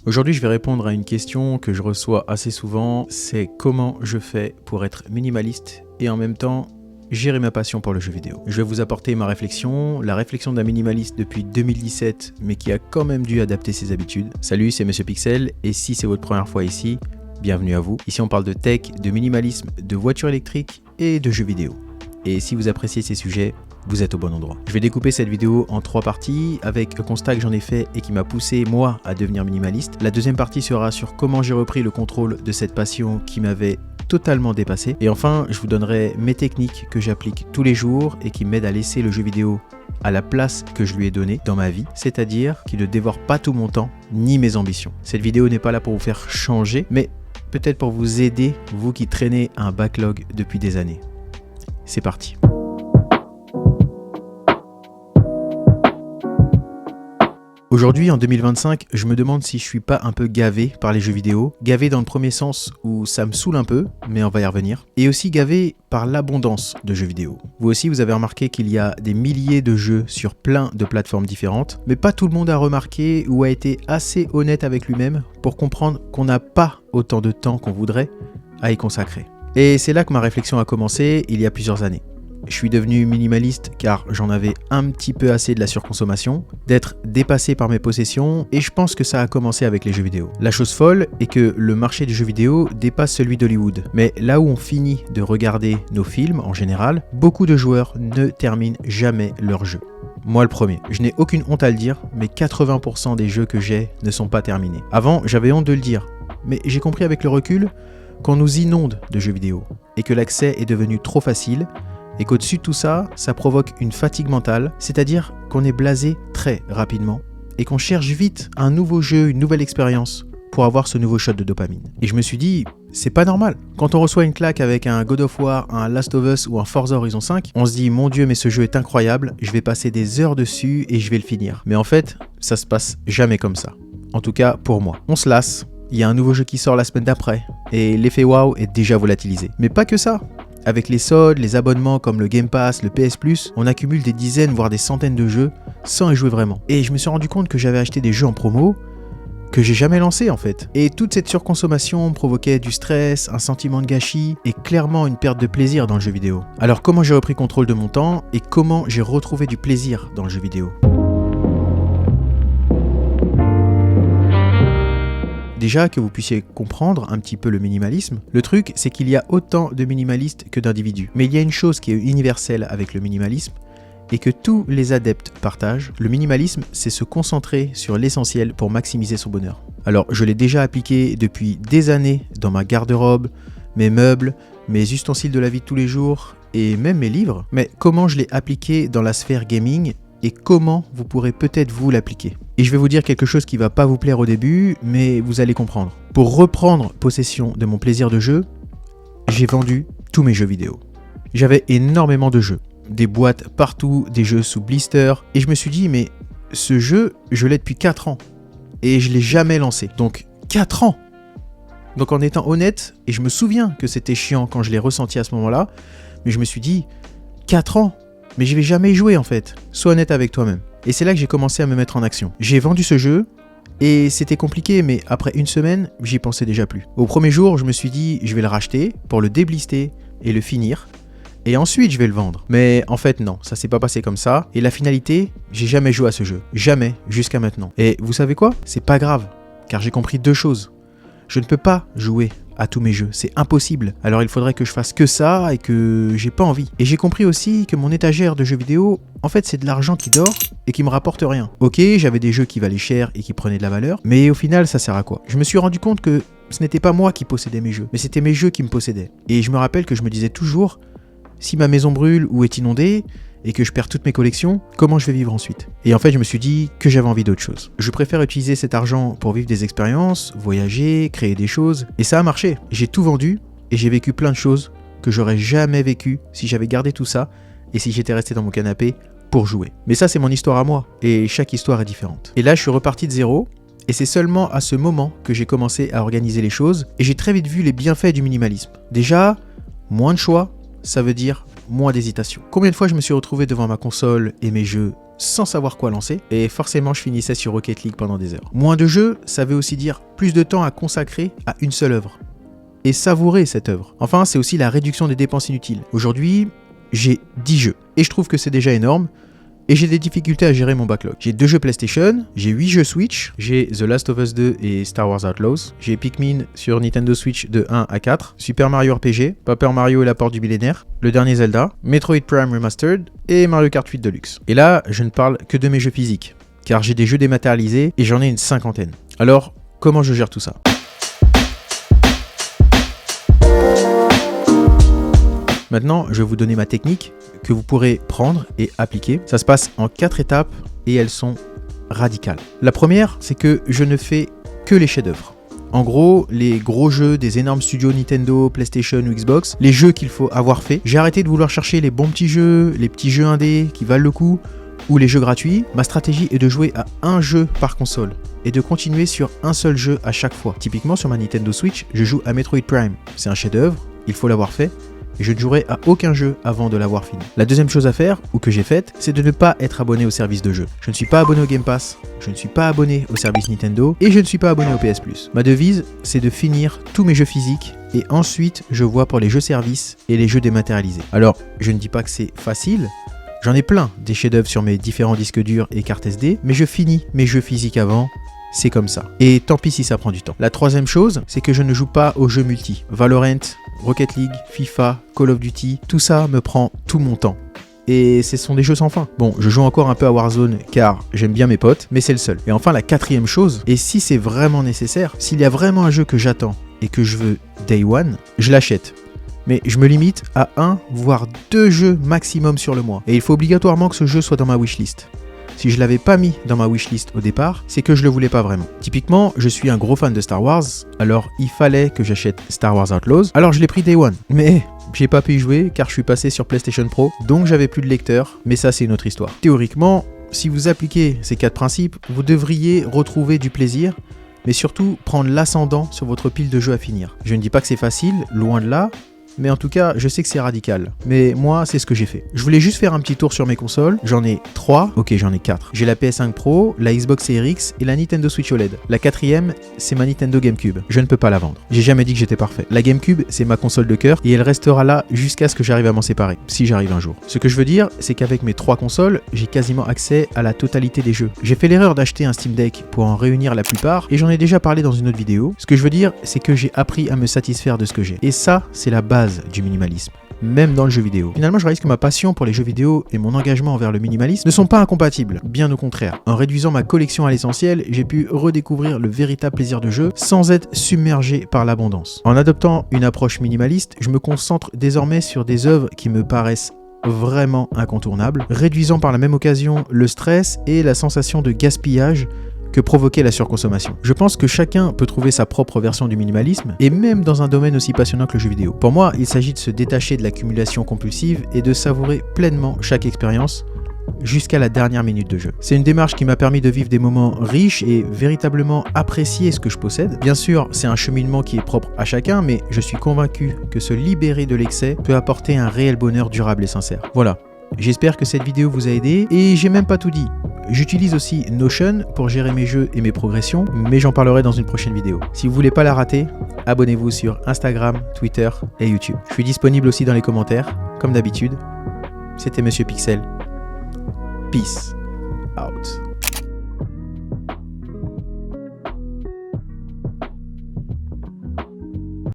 Aujourd'hui, je vais répondre à une question que je reçois assez souvent, c'est comment je fais pour être minimaliste et en même temps gérer ma passion pour le jeu vidéo. Je vais vous apporter ma réflexion, la réflexion d'un minimaliste depuis 2017, mais qui a quand même dû adapter ses habitudes. Salut, c'est Monsieur Pixel, et si c'est votre première fois ici, bienvenue à vous. Ici, on parle de tech, de minimalisme, de voitures électriques et de jeux vidéo. Et si vous appréciez ces sujets, vous êtes au bon endroit. Je vais découper cette vidéo en 3 parties avec le constat que j'en ai fait et qui m'a poussé moi à devenir minimaliste. La deuxième partie sera sur comment j'ai repris le contrôle de cette passion qui m'avait totalement dépassé. Et enfin, je vous donnerai mes techniques que j'applique tous les jours et qui m'aident à laisser le jeu vidéo à la place que je lui ai donnée dans ma vie, c'est-à-dire qu'il ne dévore pas tout mon temps ni mes ambitions. Cette vidéo n'est pas là pour vous faire changer, mais peut-être pour vous aider, vous qui traînez un backlog depuis des années. C'est parti. Aujourd'hui, en 2025, je me demande si je suis pas un peu gavé par les jeux vidéo. Gavé dans le premier sens où ça me saoule un peu, mais on va y revenir. Et aussi gavé par l'abondance de jeux vidéo. Vous aussi, vous avez remarqué qu'il y a des milliers de jeux sur plein de plateformes différentes, mais pas tout le monde a remarqué ou a été assez honnête avec lui-même pour comprendre qu'on n'a pas autant de temps qu'on voudrait à y consacrer. Et c'est là que ma réflexion a commencé il y a plusieurs années. Je suis devenu minimaliste car j'en avais un petit peu assez de la surconsommation, d'être dépassé par mes possessions, et je pense que ça a commencé avec les jeux vidéo. La chose folle est que le marché du jeu vidéo dépasse celui d'Hollywood. Mais là où on finit de regarder nos films en général, beaucoup de joueurs ne terminent jamais leur jeu. Moi le premier. Je n'ai aucune honte à le dire, mais 80% des jeux que j'ai ne sont pas terminés. Avant, j'avais honte de le dire, mais j'ai compris avec le recul qu'on nous inonde de jeux vidéo, et que l'accès est devenu trop facile, et qu'au-dessus de tout ça, ça provoque une fatigue mentale, c'est-à-dire qu'on est blasé très rapidement et qu'on cherche vite un nouveau jeu, une nouvelle expérience pour avoir ce nouveau shot de dopamine. Et je me suis dit, c'est pas normal. Quand on reçoit une claque avec un God of War, un Last of Us ou un Forza Horizon 5, on se dit, mon Dieu, mais ce jeu est incroyable, je vais passer des heures dessus et je vais le finir. Mais en fait, ça se passe jamais comme ça. En tout cas, pour moi. On se lasse, il y a un nouveau jeu qui sort la semaine d'après et l'effet waouh est déjà volatilisé. Mais pas que ça. Avec les soldes, les abonnements comme le Game Pass, le PS Plus, on accumule des dizaines voire des centaines de jeux sans y jouer vraiment. Et je me suis rendu compte que j'avais acheté des jeux en promo que j'ai jamais lancés en fait. Et toute cette surconsommation provoquait du stress, un sentiment de gâchis et clairement une perte de plaisir dans le jeu vidéo. Alors comment j'ai repris contrôle de mon temps et comment j'ai retrouvé du plaisir dans le jeu vidéo ? Déjà, que vous puissiez comprendre un petit peu le minimalisme, le truc, c'est qu'il y a autant de minimalistes que d'individus. Mais il y a une chose qui est universelle avec le minimalisme, et que tous les adeptes partagent. Le minimalisme, c'est se concentrer sur l'essentiel pour maximiser son bonheur. Alors, je l'ai déjà appliqué depuis des années dans ma garde-robe, mes meubles, mes ustensiles de la vie de tous les jours, et même mes livres. Mais comment je l'ai appliqué dans la sphère gaming et comment vous pourrez peut-être vous l'appliquer. Et je vais vous dire quelque chose qui va pas vous plaire au début, mais vous allez comprendre. Pour reprendre possession de mon plaisir de jeu, j'ai vendu tous mes jeux vidéo. J'avais énormément de jeux, des boîtes partout, des jeux sous blister, et je me suis dit, mais ce jeu, je l'ai depuis 4 ans, et je l'ai jamais lancé. Donc 4 ans. Donc en étant honnête, et je me souviens que c'était chiant quand je l'ai ressenti à ce moment-là, mais je me suis dit, 4 ans, mais je vais jamais y jouer en fait. Sois honnête avec toi-même. Et c'est là que j'ai commencé à me mettre en action. J'ai vendu ce jeu et c'était compliqué, mais après une semaine, j'y pensais déjà plus. Au premier jour, je me suis dit, je vais le racheter pour le déblister et le finir. Et ensuite, je vais le vendre. Mais en fait, non, ça s'est pas passé comme ça. Et la finalité, j'ai jamais joué à ce jeu. Jamais, jusqu'à maintenant. Et vous savez quoi ? C'est pas grave, car j'ai compris 2 choses. Je ne peux pas jouer à tous mes jeux, c'est impossible. Alors il faudrait que je fasse que ça et que j'ai pas envie. Et j'ai compris aussi que mon étagère de jeux vidéo, en fait c'est de l'argent qui dort et qui me rapporte rien. Ok, j'avais des jeux qui valaient cher et qui prenaient de la valeur, mais au final ça sert à quoi ? Je me suis rendu compte que ce n'était pas moi qui possédais mes jeux, mais c'était mes jeux qui me possédaient. Et je me rappelle que je me disais toujours, si ma maison brûle ou est inondée, et que je perds toutes mes collections, comment je vais vivre ensuite ? Et en fait, je me suis dit que j'avais envie d'autre chose. Je préfère utiliser cet argent pour vivre des expériences, voyager, créer des choses, et ça a marché. J'ai tout vendu, et j'ai vécu plein de choses que j'aurais jamais vécues si j'avais gardé tout ça, et si j'étais resté dans mon canapé pour jouer. Mais ça, c'est mon histoire à moi, et chaque histoire est différente. Et là, je suis reparti de zéro, et c'est seulement à ce moment que j'ai commencé à organiser les choses, et j'ai très vite vu les bienfaits du minimalisme. Déjà, moins de choix, ça veut dire moins d'hésitation. Combien de fois je me suis retrouvé devant ma console et mes jeux sans savoir quoi lancer, et forcément je finissais sur Rocket League pendant des heures. Moins de jeux, ça veut aussi dire plus de temps à consacrer à une seule œuvre, et savourer cette œuvre. Enfin, c'est aussi la réduction des dépenses inutiles. Aujourd'hui, j'ai 10 jeux, et je trouve que c'est déjà énorme, et j'ai des difficultés à gérer mon backlog. J'ai 2 jeux PlayStation, j'ai 8 jeux Switch, j'ai The Last of Us 2 et Star Wars Outlaws, j'ai Pikmin sur Nintendo Switch de 1 à 4, Super Mario RPG, Paper Mario et la Porte du Millénaire, le dernier Zelda, Metroid Prime Remastered et Mario Kart 8 Deluxe. Et là, je ne parle que de mes jeux physiques, car j'ai des jeux dématérialisés et j'en ai une 50aine. Alors, comment je gère tout ça ? Maintenant, je vais vous donner ma technique que vous pourrez prendre et appliquer. Ça se passe en 4 étapes et elles sont radicales. La première, c'est que je ne fais que les chefs-d'œuvre. En gros, les gros jeux des énormes studios Nintendo, PlayStation ou Xbox, les jeux qu'il faut avoir fait. J'ai arrêté de vouloir chercher les bons petits jeux, les petits jeux indés qui valent le coup ou les jeux gratuits. Ma stratégie est de jouer à un jeu par console et de continuer sur un seul jeu à chaque fois. Typiquement, sur ma Nintendo Switch, je joue à Metroid Prime. C'est un chef-d'œuvre, il faut l'avoir fait. Et je ne jouerai à aucun jeu avant de l'avoir fini. La deuxième chose à faire, ou que j'ai faite, c'est de ne pas être abonné au service de jeu. Je ne suis pas abonné au Game Pass, je ne suis pas abonné au service Nintendo, et je ne suis pas abonné au PS Plus. Ma devise, c'est de finir tous mes jeux physiques, et ensuite je vois pour les jeux services et les jeux dématérialisés. Alors, je ne dis pas que c'est facile, j'en ai plein des chefs-d'œuvre sur mes différents disques durs et cartes SD, mais je finis mes jeux physiques avant. C'est comme ça. Et tant pis si ça prend du temps. La troisième chose, c'est que je ne joue pas aux jeux multi. Valorant, Rocket League, FIFA, Call of Duty, tout ça me prend tout mon temps. Et ce sont des jeux sans fin. Bon, je joue encore un peu à Warzone car j'aime bien mes potes, mais c'est le seul. Et enfin, la quatrième chose, et si c'est vraiment nécessaire, s'il y a vraiment un jeu que j'attends et que je veux Day One, je l'achète. Mais je me limite à 1 voire 2 jeux maximum sur le mois. Et il faut obligatoirement que ce jeu soit dans ma wishlist. Si je l'avais pas mis dans ma wishlist au départ, c'est que je le voulais pas vraiment. Typiquement, je suis un gros fan de Star Wars, alors il fallait que j'achète Star Wars Outlaws, alors je l'ai pris Day One. Mais j'ai pas pu y jouer car je suis passé sur PlayStation Pro, donc j'avais plus de lecteur, mais ça c'est une autre histoire. Théoriquement, si vous appliquez ces 4 principes, vous devriez retrouver du plaisir, mais surtout prendre l'ascendant sur votre pile de jeux à finir. Je ne dis pas que c'est facile, loin de là, mais en tout cas, je sais que c'est radical. Mais moi, c'est ce que j'ai fait. Je voulais juste faire un petit tour sur mes consoles. J'en ai 3. Ok, j'en ai 4. J'ai la PS5 Pro, la Xbox Series X et la Nintendo Switch OLED. La 4e, c'est ma Nintendo GameCube. Je ne peux pas la vendre. J'ai jamais dit que j'étais parfait. La GameCube, c'est ma console de cœur et elle restera là jusqu'à ce que j'arrive à m'en séparer. Si j'arrive un jour. Ce que je veux dire, c'est qu'avec mes 3 consoles, j'ai quasiment accès à la totalité des jeux. J'ai fait l'erreur d'acheter un Steam Deck pour en réunir la plupart et j'en ai déjà parlé dans une autre vidéo. Ce que je veux dire, c'est que j'ai appris à me satisfaire de ce que j'ai. Et ça, c'est la base du minimalisme, même dans le jeu vidéo. Finalement, je réalise que ma passion pour les jeux vidéo et mon engagement envers le minimalisme ne sont pas incompatibles, bien au contraire. En réduisant ma collection à l'essentiel, j'ai pu redécouvrir le véritable plaisir de jeu sans être submergé par l'abondance. En adoptant une approche minimaliste, je me concentre désormais sur des œuvres qui me paraissent vraiment incontournables, réduisant par la même occasion le stress et la sensation de gaspillage que provoquait la surconsommation. Je pense que chacun peut trouver sa propre version du minimalisme, et même dans un domaine aussi passionnant que le jeu vidéo. Pour moi, il s'agit de se détacher de l'accumulation compulsive et de savourer pleinement chaque expérience jusqu'à la dernière minute de jeu. C'est une démarche qui m'a permis de vivre des moments riches et véritablement apprécier ce que je possède. Bien sûr, c'est un cheminement qui est propre à chacun, mais je suis convaincu que se libérer de l'excès peut apporter un réel bonheur durable et sincère. Voilà. J'espère que cette vidéo vous a aidé, et j'ai même pas tout dit. J'utilise aussi Notion pour gérer mes jeux et mes progressions, mais j'en parlerai dans une prochaine vidéo. Si vous voulez pas la rater, abonnez-vous sur Instagram, Twitter et YouTube. Je suis disponible aussi dans les commentaires, comme d'habitude. C'était Monsieur Pixel. Peace out.